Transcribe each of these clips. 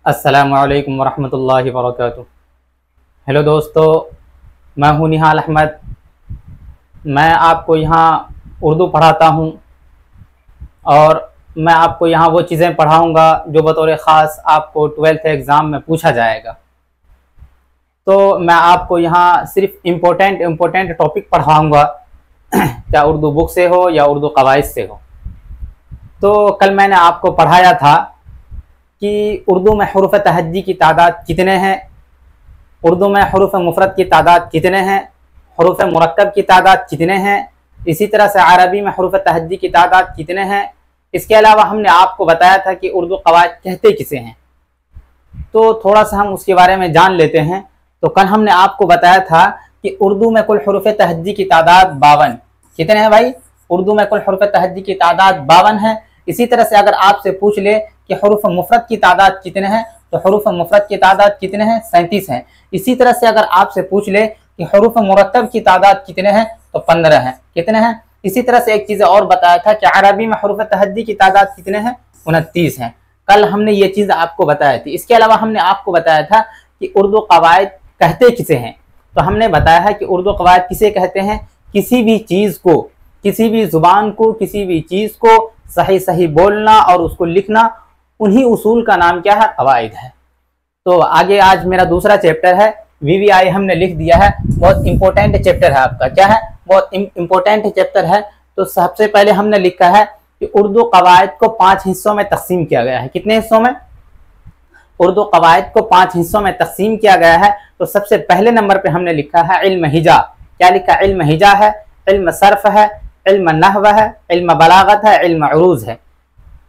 अस्सलामुअलैकुम वरहमतुल्लाहि वबरकातुहू। हेलो दोस्तों, मैं हूँ निहाल अहमद। मैं आपको यहाँ उर्दू पढ़ाता हूँ और मैं आपको यहाँ वो चीज़ें पढ़ाऊँगा जो बतौर ख़ास आपको 12th एग्ज़ाम में पूछा जाएगा। तो मैं आपको यहाँ सिर्फ इम्पोर्टेंट टॉपिक पढ़ाऊँगा, चाहे उर्दू बुक से हो या उर्दू कवाइद से हो। तो कल मैंने आपको पढ़ाया था कि उर्दू में हुरूफ तहज्जी की तादाद कितने हैं, उर्दू में हुरूफ मुफरद की तादाद कितने हैं, हुरूफ मुरक्कब की तादाद कितने हैं, इसी तरह से अरबी में हुरूफ तहज्जी की तादाद कितने हैं। इसके अलावा हमने आपको बताया था कि उर्दू कवायद कहते किसे हैं। तो थोड़ा सा हम उसके बारे में जान लेते हैं। तो कल हमने आपको बताया था कि उर्दू में कुल हुरूफ तहज्जी की तादाद 52 कितने हैं भाई? उर्दू में कुल हुरूफ तहज्जी की तादाद 52 है। इसी तरह से अगर आपसे पूछ ले कि हुरूफ मुफरद की तादाद कितने हैं, तो हुरूफ मुफरद की तादाद कितने हैं? 37 हैं। इसी तरह से अगर आपसे पूछ ले कि हुरूफ मुरक्कब की तादाद कितने हैं, तो 15 हैं। कितने हैं? इसी तरह से एक चीज़ और बताया था कि अरबी में हुरूफ तहज्जी की तादाद कितने हैं? 29 हैं। कल हमने ये चीज़ आपको बताई थी। इसके अलावा हमने आपको बताया था कि उर्दू कवायद कहते किसे हैं। तो हमने बताया है कि उर्दू कवायद किसे कहते हैं? किसी भी चीज़ को, किसी भी ज़ुबान को, किसी भी चीज़ को सही सही बोलना और उसको लिखना, उन्हीं उसूल का नाम क्या है? कवायद है। तो आगे आज मेरा दूसरा चैप्टर है, वीवीआई हमने लिख दिया है। बहुत इंपॉर्टेंट चैप्टर है आपका। क्या है? बहुत इंपॉर्टेंट चैप्टर है। तो सबसे पहले हमने लिखा है कि उर्दू कवायद को 5 हिस्सों में तकसीम किया गया है। कितने हिस्सों में? उर्दू कवायद को 5 हिस्सों में तकसीम किया गया है। तो सबसे पहले नंबर पे हमने लिखा है इल्म हिजा। क्या लिखा? इल्म हिजा है, इल्म सर्फ है, इल्म नहव है, इल्म बलागत है, इल्म उरूज है।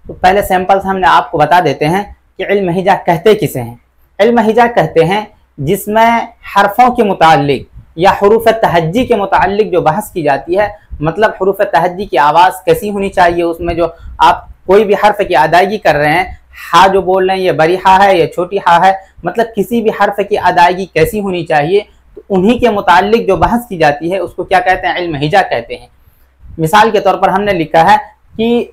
तो पहले सैंपल्स हमने आपको बता देते हैं कि इल्म हिजा कहते किसे हैं। इल्म हिजा कहते हैं जिसमें हरफों के मुताल्लिक या हुरूफ तहज्जी के मुताल्लिक जो बहस की जाती है। मतलब हुरूफ तहज्जी की आवाज़ कैसी होनी चाहिए, उसमें जो आप कोई भी हर्फ की अदायगी कर रहे हैं, हा जो बोल रहे हैं ये बड़ी हा है, ये छोटी हा है, मतलब किसी भी हर्फ की अदायगी कैसी होनी चाहिए, तो उन्हीं के मुताल्लिक जो बहस की जाती है उसको क्या कहते हैं? इल्म हिजा कहते हैं। मिसाल के तौर पर हमने लिखा है कि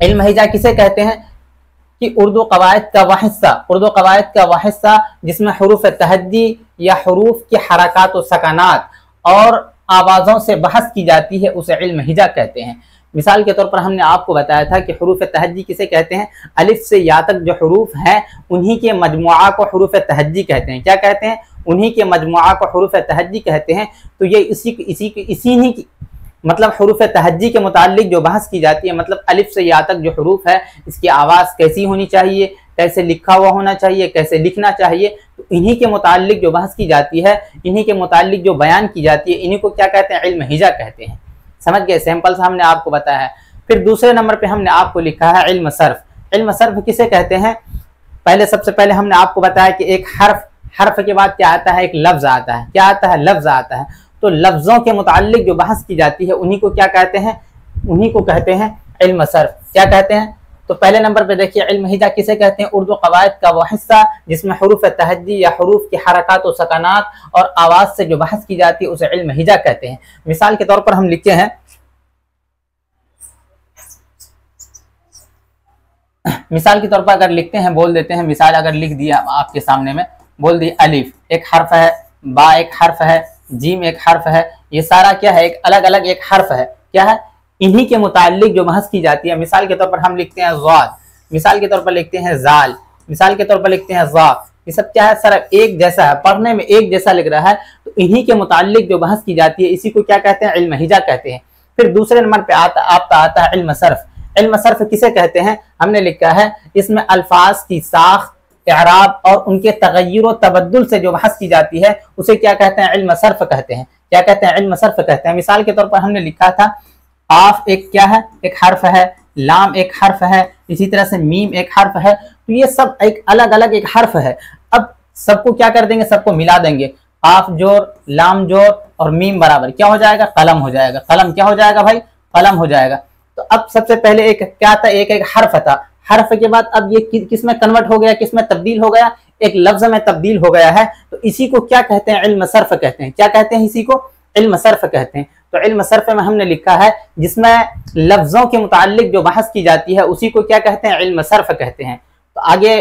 इल्म हिजा किसे कहते हैं कि उर्दू कवायद का वह हिस्सा, उर्दू कवायद का वह हिस्सा जिसमें हुरूफ तहज्जी या हुरूफ की हरकत व सकनात और आवाज़ों से बहस की जाती है, उसे इल्म हिजा कहते हैं। मिसाल के तौर पर हमने आपको बताया था कि हुरूफ तहज्जी किसे कहते हैं? अलिफ से या तक जो हुरूफ हैं उन्हीं के मजमुआ को हुरूफ तहज्जी कहते हैं। क्या कहते हैं? उन्हीं के मजमुआ को हुरूफ तहज्जी कहते हैं। तो ये इसी की मतलब हुरूफ तहज्जी के मुताल्लिक जो बहस की जाती है, मतलब अलिफ से या तक जो हुरूफ है इसकी आवाज़ कैसी होनी चाहिए, कैसे लिखा हुआ होना चाहिए, कैसे लिखना चाहिए, तो इन्हीं के मुताल्लिक जो बहस की जाती है, इन्हीं के मुताल्लिक जो बयान की जाती है, इन्हीं को क्या कहते हैं? इल्म हिजा कहते हैं। समझ गए? सैंपल्स हमने आपको बताया है। फिर दूसरे नंबर पर हमने आपको लिखा है इल्म सर्फ। इल्म सर्फ किसे कहते हैं? सबसे पहले हमने आपको बताया कि एक हर्फ के बाद क्या आता है? एक लफ्ज़ आता है। क्या आता है? लफ्ज़ आता है। तो लफ्ज़ों के मुताल्लिक जो बहस की जाती है उन्हीं को क्या कहते हैं? उन्हीं को कहते हैं इल्म सर्फ। क्या कहते हैं? तो पहले नंबर पे देखिए इल्म हिजा किसे कहते हैं? उर्दू कवायद का वो हिस्सा जिसमें हुरूफ तहज्जी या हुरूफ की हरकत व सकनात और आवाज़ से जो बहस की जाती है उसे इल्म हिजा कहते हैं। मिसाल के तौर पर हम लिखते हैं, मिसाल के तौर पर अगर लिखते हैं, बोल देते हैं, मिसाल अगर लिख दिया आपके सामने में, बोल दी अलिफ एक हर्फ है, बा एक हर्फ है, जीम एक हर्फ है। ये सारा क्या है? एक अलग अलग एक हर्फ है। क्या है? इन्हीं के मुताल्लिक जो बहस की जाती है। मिसाल के तौर पर हम लिखते हैं ज़ाद, मिसाल के तौर पर लिखते हैं ज़ाल, मिसाल के तौर पर लिखते हैं ज़ा। ये सब क्या है? सर एक जैसा है, पढ़ने में एक जैसा लग रहा है। तो इन्हीं के मुताल्लिक जो बहस की जाती है इसी को क्या कहते हैं? इल्म हिजा कहते हैं। फिर दूसरे नंबर पे आता है इल्म सर्फ। इल्म सर्फ किसे कहते हैं? हमने लिखा है इसमें अल्फाज की साख, इराब और उनके तगय्युर व तबद्दुल से जो बहस की जाती है उसे क्या कहते हैं? इल्म सर्फ कहते हैं। क्या कहते हैं? इल्म सर्फ कहते हैं। मिसाल के तौर पर हमने लिखा था आफ एक क्या है? एक हर्फ है, लाम एक हर्फ है, इसी तरह से मीम एक हर्फ है। तो ये सब एक अलग अलग एक हर्फ है। अब सबको क्या कर देंगे? सबको मिला देंगे। आफ जोर, लाम जोर और मीम बराबर क्या हो जाएगा? कलम हो जाएगा। कलम क्या हो जाएगा भाई? कलम हो जाएगा। तो अब सबसे पहले एक क्या था? एक हर्फ था। हर्फ के बाद अब ये किस में कन्वर्ट हो गया? किस में तब्दील हो गया? एक लफ्ज में तब्दील हो गया है। तो इसी को क्या कहते हैं? इल्म सर्फ कहते हैं। क्या कहते हैं? इसी को इल्म सर्फ कहते हैं। तो इल्म सर्फ में हमने लिखा है जिसमें लफ्जों के मुताल्लिक जो बहस की जाती है उसी को क्या कहते हैं? इल्म सर्फ कहते हैं। तो आगे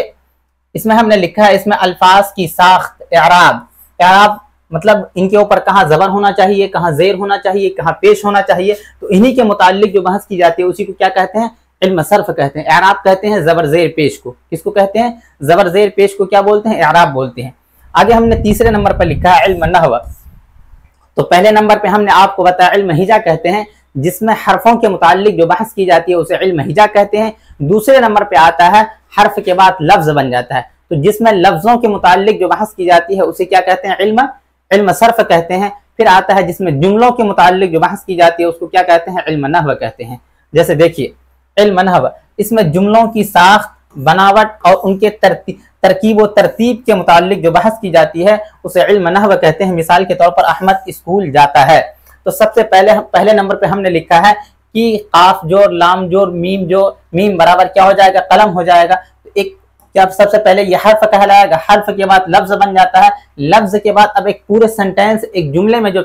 इसमें हमने लिखा है, इसमें अल्फाज की साख्त, इराब। इराब मतलब इनके ऊपर कहाँ ज़बर होना चाहिए, कहाँ ज़ेर होना चाहिए, कहाँ पेश होना चाहिए, तो इन्हीं के मुताल्लिक जो बहस की जाती है उसी को क्या कहते हैं, इल्म सर्फ कहते हैं। इराब कहते हैं ज़बर ज़ेर पेश को। किसको कहते हैं, ज़बर ज़ेर पेश को क्या बोलते हैं, इराब बोलते हैं। आगे हमने तीसरे नंबर पर लिखा है इल्म नहव। तो पहले नंबर पे हमने आपको बताया इल्म हिजा कहते हैं, जिसमें हरफों के मुताल्लिक जो बहस की जाती है उसे इल्म हिजा कहते हैं। दूसरे नंबर पे आता है हर्फ के बाद लफ्ज बन जाता है, तो जिसमें लफ्जों के मुताल्लिक जो बहस की जाती है उसे क्या कहते हैं, इल्म सर्फ कहते हैं। फिर आता है जिसमें जुमलों के मुताल्लिक जो बहस की जाती है उसको क्या कहते हैं, इल्म नहव कहते हैं। जैसे देखिए इल्म नहव, इसमें जुमलों की साख्त, बनावट और उनके तरकीब व तरतीब के मुताल्लिक जो बहस की जाती है उसे इल्म नहव कहते हैं। मिसाल के तौर पर अहमद स्कूल जाता है, तो सबसे पहले नंबर पे हमने लिखा है कि काफ जोर, लाम जोर, मीम जोर, मीम बराबर क्या हो जाएगा, कलम हो जाएगा। तो एक क्या सबसे पहले यह हर्फ कहलाएगा, हर्फ के बाद लफ्ज बन जाता है, लफ्ज के बाद अब एक पूरे सेंटेंस एक जुमले में जो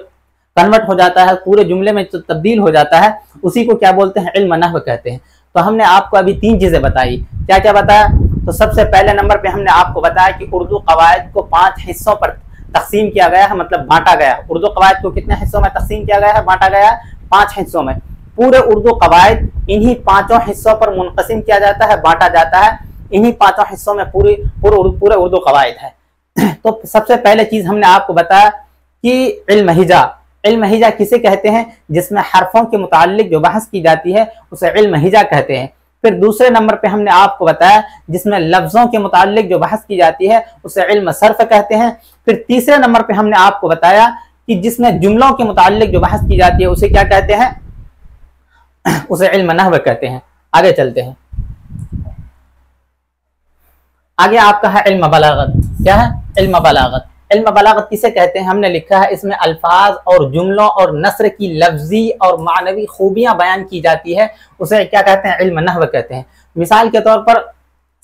कन्वर्ट हो जाता है, पूरे जुमले में जो तब्दील हो जाता है उसी को क्या बोलते हैं, इल्म नहव कहते हैं। तो हमने आपको अभी 3 चीजें बताई। क्या क्या बताया, तो सबसे पहले नंबर पे हमने आपको बताया कि उर्दू कवायद को 5 हिस्सों पर तकसीम किया गया है, मतलब बांटा गया है। उर्दू कवायद को कितने हिस्सों में तकसीम किया गया है, बांटा गया है 5 हिस्सों में। पूरे उर्दू कवायद इन्हीं 5 हिस्सों पर मुनक़सिम किया जाता है, बांटा जाता है। इन्हीं 5 हिस्सों में पूरे उर्दू कवायद है। तो सबसे पहले चीज हमने आपको बताया कि इल्म हिजा। इल्म हिजा किसे कहते हैं, जिसमें हरफों के मुताल्लिक जो बहस की जाती है उसे इल्म हिजा कहते हैं। फिर दूसरे नंबर पे हमने आपको बताया जिसमें लफ्जों के मुताल्लिक जो बहस की जाती है उसे इल्म सर्फ कहते हैं। फिर तीसरे नंबर पे हमने आपको बताया कि जिसमें जुमलों के मुताल्लिक जो बहस की जाती है उसे क्या कहते हैं, उसे इल्म नहव कहते हैं। आगे चलते हैं, आगे आपका है इल्म बलागत। क्या है, इल्म बलागत। इल्म बलागत किसे कहते हैं, हमने लिखा है इसमें अल्फाज और जुमलों और नस्र की लफ्जी और मानवी खूबियां बयान की जाती है, उसे क्या कहते हैं, इल्म नहव कहते हैं। मिसाल के तौर पर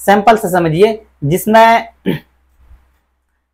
सैंपल से समझिए,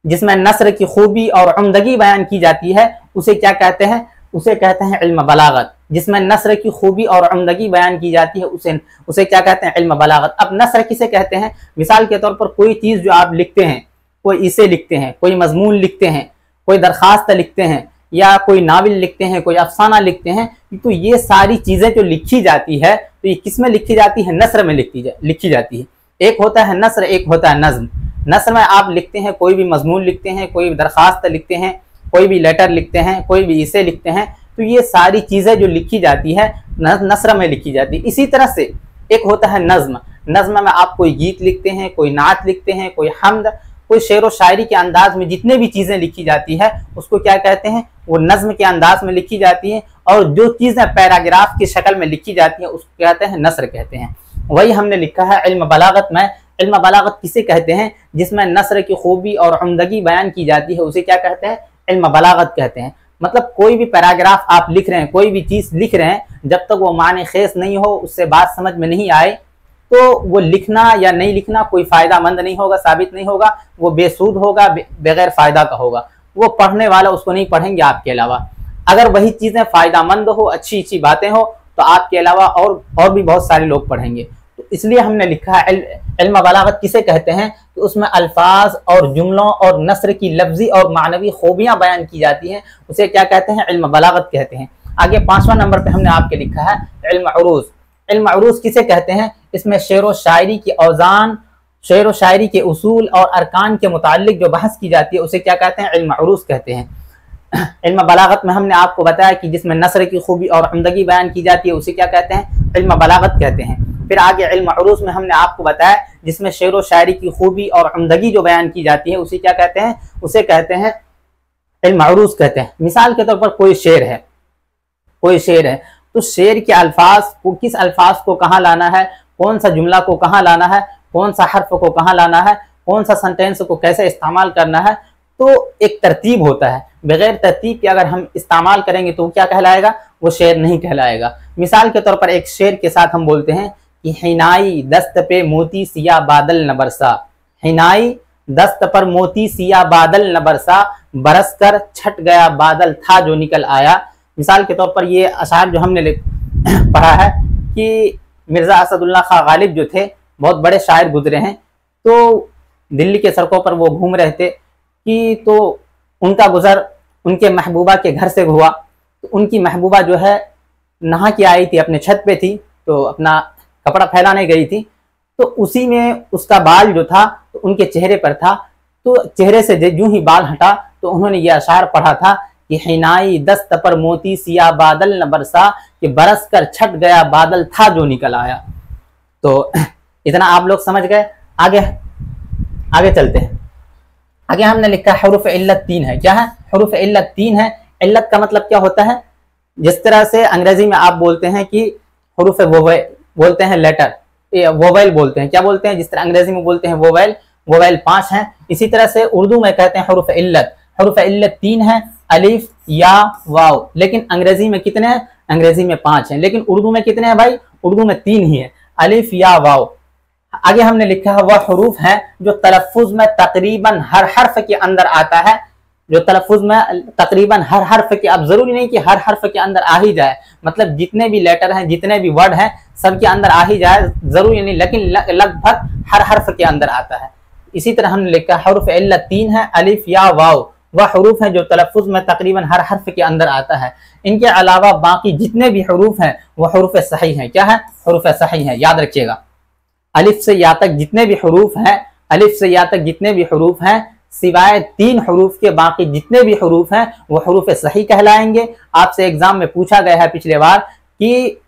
जिसमें नस्र की खूबी और उम्दगी बयान की जाती है उसे क्या कहते हैं, उसे कहते हैं इल्म बलागत। जिसमें नस्र की खूबी और उम्दगी बयान की जाती है उसे क्या कहते हैं, इल्म बलागत। अब नस्र किसे कहते हैं, मिसाल के तौर पर कोई चीज जो आप लिखते हैं, कोई इसे लिखते हैं, कोई मजमून लिखते हैं, कोई दरखास्त लिखते हैं, या कोई नावल लिखते हैं, कोई अफसाना लिखते हैं, तो ये सारी चीजें जो लिखी जाती है तो ये किस में लिखी जाती है, नस्र में लिखी जाती है। एक होता है नस्र, एक होता है नज्म। नस्र में आप लिखते हैं, कोई भी मजमून लिखते हैं, कोई दरखास्त लिखते हैं, कोई भी लेटर लिखते हैं, कोई भी इसे लिखते हैं, तो ये सारी चीजें जो लिखी जाती है नस्र में लिखी जाती है। इसी तरह से एक होता है नज्म। नज्म में आप कोई गीत लिखते हैं, कोई नात लिखते हैं, कोई हमद, कोई शेर व शायरी के अंदाज में जितने भी चीजें लिखी जाती है उसको क्या कहते हैं, वो नज्म के अंदाज में लिखी जाती है। और जो चीजें पैराग्राफ की शक्ल में लिखी जाती है उसको कहते हैं, नस्र कहते हैं। वही हमने लिखा है इल्म बलागत में। इल्म बलागत किसे कहते हैं, जिसमें नस्र की खूबी और उम्दगी बयान की जाती है उसे क्या कहते हैं, इल्म बलागत कहते हैं। मतलब कोई भी पैराग्राफ आप लिख रहे हैं, कोई भी चीज लिख रहे हैं, जब तक वो माने खेस नहीं हो, उससे बात समझ में नहीं आए, तो वो लिखना या नहीं लिखना कोई फायदा मंद नहीं होगा, साबित नहीं होगा, वो बेसूद होगा, बगैर फायदा का होगा। वो पढ़ने वाला उसको नहीं पढ़ेंगे आपके अलावा। अगर वही चीजें फायदा मंद हो, अच्छी अच्छी बातें हो, तो आपके अलावा और भी बहुत सारे लोग पढ़ेंगे। तो इसलिए हमने लिखा है इल्म बलागत किसे कहते हैं, तो उसमें अल्फाज और जुमलों और नस्र की लफ्जी और मानवी खूबियां बयान की जाती हैं, उसे क्या कहते हैं, इल्म बलागत कहते हैं। आगे 5वां नंबर पे हमने आपके लिखा है इल्म उरूज। इल्म उरूज किसे कहते हैं, इसमें शेर व शायरी की औजान, शेर व शायरी के उसूल और अरकान के मुताल्लिक जो बहस की जाती है उसे क्या कहते हैं, इल्म उरूज कहते हैं। इल्म बलागत में हमने आपको बताया कि जिसमें नस्र की खूबी और उम्दगी बयान की जाती है उसे क्या कहते हैं, इल्म बलागत कहते हैं। फिर आगे इल्म उरूज में हमने आपको बताया जिसमें शेर व शायरी की खूबी और उम्दगी जो बयान की जाती है उसे क्या कहते हैं, उसे कहते हैं इल्म उरूज कहते हैं। मिसाल के तौर पर कोई शेर है, तो शेर के अल्फाज को, किस अल्फाज को कहाँ लाना है, कौन सा जुमला को कहाँ लाना है, कौन सा हर्फ को कहाँ लाना है, कौन सा सेंटेंस को कैसे इस्तेमाल करना है, तो एक तरतीब होता है। बगैर तरतीब के अगर हम इस्तेमाल करेंगे तो क्या कहलाएगा, वो शेर नहीं कहलाएगा। मिसाल के तौर पर एक शेर के साथ हम बोलते हैं कि हिनाई दस्त पे मोती सिया बादल न बरसा, हिनाई दस्त पर मोती सिया बादल न बरसा, बरस कर छट गया बादल था जो निकल आया। मिसाल के तौर पर ये अशार जो हमने पढ़ा है कि मिर्ज़ा असदुल्ला खां गालिब जो थे, बहुत बड़े शायर गुजरे हैं, तो दिल्ली के सड़कों पर वो घूम रहे थे कि तो उनका गुजर उनके महबूबा के घर से हुआ। तो उनकी महबूबा जो है नहा के आई थी, अपने छत पे थी, तो अपना कपड़ा फैलाने गई थी, तो उसी में उसका बाल जो था तो उनके चेहरे पर था। तो चेहरे से यूं ही बाल हटा तो उन्होंने ये अशार पढ़ा था कि हिनाई दस्त पर मोती सिया बादल न बरसा, कि बरस कर छट गया बादल था जो निकल आया। तो इतना आप लोग समझ गए। आगे आगे चलते हैं। आगे हमने लिखा हुरूफ इल्लत 3 है। क्या है? हुरूफ इल्लत 3 है। इल्लत का मतलब क्या होता है? जिस तरह से अंग्रेजी में आप बोलते हैं कि हुरूफ वोवेल बोलते हैं, लेटर वोवेल बोलते हैं, क्या बोलते हैं? जिस तरह अंग्रेजी में बोलते हैं वोवेल, वोवेल 5 हैं, इसी तरह से उर्दू में कहते हैं हुरूफ इल्लत। हुरूफ इल्लत 3 है, अलिफ या वाव। लेकिन अंग्रेजी में कितने हैं? अंग्रेजी में 5 हैं। लेकिन उर्दू में कितने हैं भाई? उर्दू में 3 ही है, अलिफ या वाव। आगे हमने लिखा है वह हुरूफ है जो तलफ्फुज में तकरीबन हर हर्फ के अंदर आता है। जो तलफ्फुज में तकरीबन हर हर्फ के, अब जरूरी नहीं कि हर हर्फ के अंदर आ ही जाए, मतलब जितने भी लेटर हैं, जितने भी वर्ड हैं, सब के अंदर आ ही जाए, जरूरी नहीं, लेकिन लगभग हर हर्फ के अंदर आता है। इसी तरह हमने लिखा हुरूफ इल्लत 3 है, अलिफ या वाव। वह हुरूफ है जो तलफ्फुज में तकरीबन हर हर्फ के अंदर आता है। इनके अलावा बाकी जितने भी हुरूफ हैं वह हुरूफ सही हैं। क्या है? हुरूफ सही हैं, याद रखिएगा। अलिफ से या तक जितने भी हुरूफ हैं, अलिफ से या तक जितने भी हुरूफ हैं, सिवाय 3 हुरूफ के बाकी जितने भी हुरूफ हैं वो हुरूफ सही कहलाएंगे। आपसे एग्जाम में पूछा गया है पिछले बार कि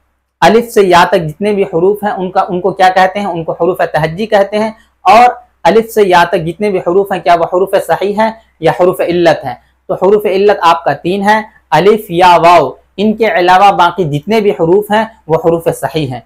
अलिफ से या तक जितने भी हुरूफ हैं उनको क्या कहते हैं? उनको हुरूफ तहज्जी कहते हैं। और अलिफ से या तक जितने भी हुरूफ हैं, क्या वो हुरूफ सही हैं या हुरूफ इल्लत हैं? तो हुरूफ इल्लत आपका 3 है, अलिफ या वाव। इनके अलावा बाकी जितने भी हुरूफ हैं वो हुरूफ सही हैं,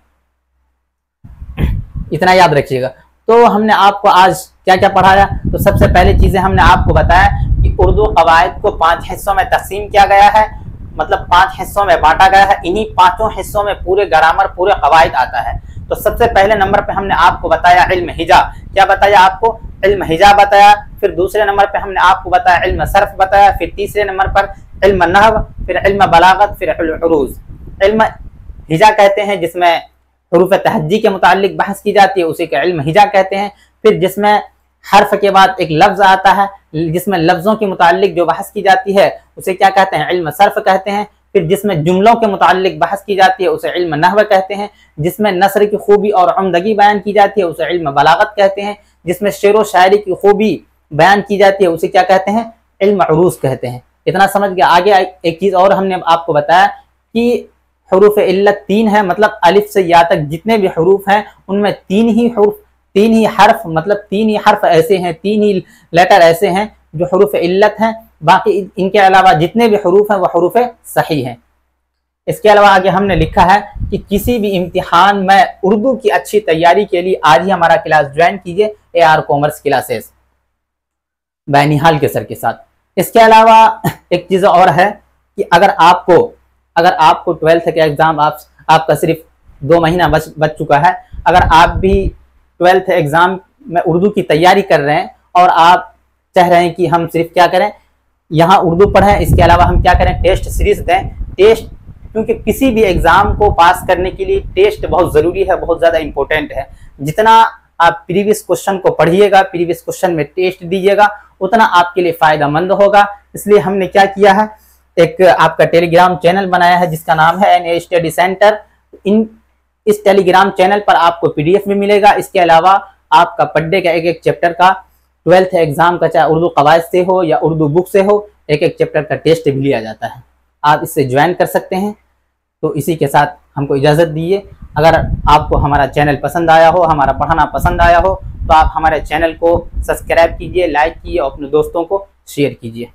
इतना याद रखिएगा। तो हमने आपको आज क्या क्या पढ़ाया? तो सबसे पहले चीजें हमने आपको बताया कि उर्दू कवायद को 5 हिस्सों में तकसीम किया गया है, मतलब 5 हिस्सों में बांटा गया है। इन्हीं 5 हिस्सों में पूरे ग्रामर, पूरे कवायद आता है। तो सबसे पहले नंबर पे हमने आपको बताया इल्म हिजा। क्या बताया आपको? इल्म हिजा बताया। फिर दूसरे नंबर पे हमने आपको बताया इल्म सर्फ बताया। फिर तीसरे नंबर पर इल्म नहव, फिर इल्म बलागत, फिर उरूज। इल्म हिजा कहते हैं जिसमें हुरूफ तहज्जी के मुतालिक बहस की जाती है, उसी के इल्म हिजा कहते हैं। फिर जिसमें हर्फ के बाद एक लफ्ज आता है, जिसमें लफ्जों के मुतालिक जो बहस की जाती है उसे क्या कहते हैं? इल्म सर्फ कहते हैं। फिर जिसमें जुमलों के मुतालिक बहस की जाती है उसे इल्म नहव कहते हैं। जिसमें नस्र की खूबी और उम्दगी बयान की जाती है उसे इल्म बलागत कहते हैं। जिसमें शेर व शायरी की खूबी बयान की जाती है उसे क्या कहते हैं? इल्म उरूज कहते हैं। इतना समझ गया। आगे एक चीज और हमने आपको बताया कि हुरूफ इल्लत 3 है, मतलब अलिफ से या तक जितने भी हुरूफ हैं उनमें 3 ही हर्फ, मतलब 3 ही हर्फ ऐसे हैं, 3 ही लेटर ऐसे हैं जो हुरूफ इल्लत हैं। बाकी इनके अलावा जितने भी हुरूफ हैं वो हुरूफ सही हैं। इसके अलावा आगे हमने लिखा है कि किसी भी इम्तिहान में उर्दू की अच्छी तैयारी के लिए आज ही हमारा क्लास ज्वाइन कीजिए, AR कॉमर्स क्लासेस बैनिहाल के सर के साथ। इसके अलावा एक चीज़ और है कि अगर आपको 12th का एग्ज़ाम आपका सिर्फ 2 महीना बच चुका है, अगर आप भी 12th एग्ज़ाम में उर्दू की तैयारी कर रहे हैं और आप चाह रहे हैं कि हम सिर्फ क्या करें, यहाँ उर्दू पढ़ें, इसके अलावा हम क्या करें, टेस्ट सीरीज दें। टेस्ट, क्योंकि किसी भी एग्ज़ाम को पास करने के लिए टेस्ट बहुत ज़रूरी है, बहुत ज़्यादा इंपॉर्टेंट है। जितना आप प्रीवियस क्वेश्चन को पढ़िएगा, प्रीवियस क्वेश्चन में टेस्ट दीजिएगा, उतना आपके लिए फ़ायदेमंद होगा। इसलिए हमने क्या किया है, एक आपका टेलीग्राम चैनल बनाया है जिसका नाम है NA स्टडी सेंटर। इस टेलीग्राम चैनल पर आपको PDF भी मिलेगा। इसके अलावा आपका पर डे का एक चैप्टर का 12th एग्जाम का, चाहे उर्दू कवायद से हो या उर्दू बुक से हो, एक चैप्टर का टेस्ट भी लिया जाता है। आप इससे ज्वाइन कर सकते हैं। तो इसी के साथ हमको इजाज़त दीजिए। अगर आपको हमारा चैनल पसंद आया हो, हमारा पढ़ाना पसंद आया हो, तो आप हमारे चैनल को सब्सक्राइब कीजिए, लाइक कीजिए और अपने दोस्तों को शेयर कीजिए।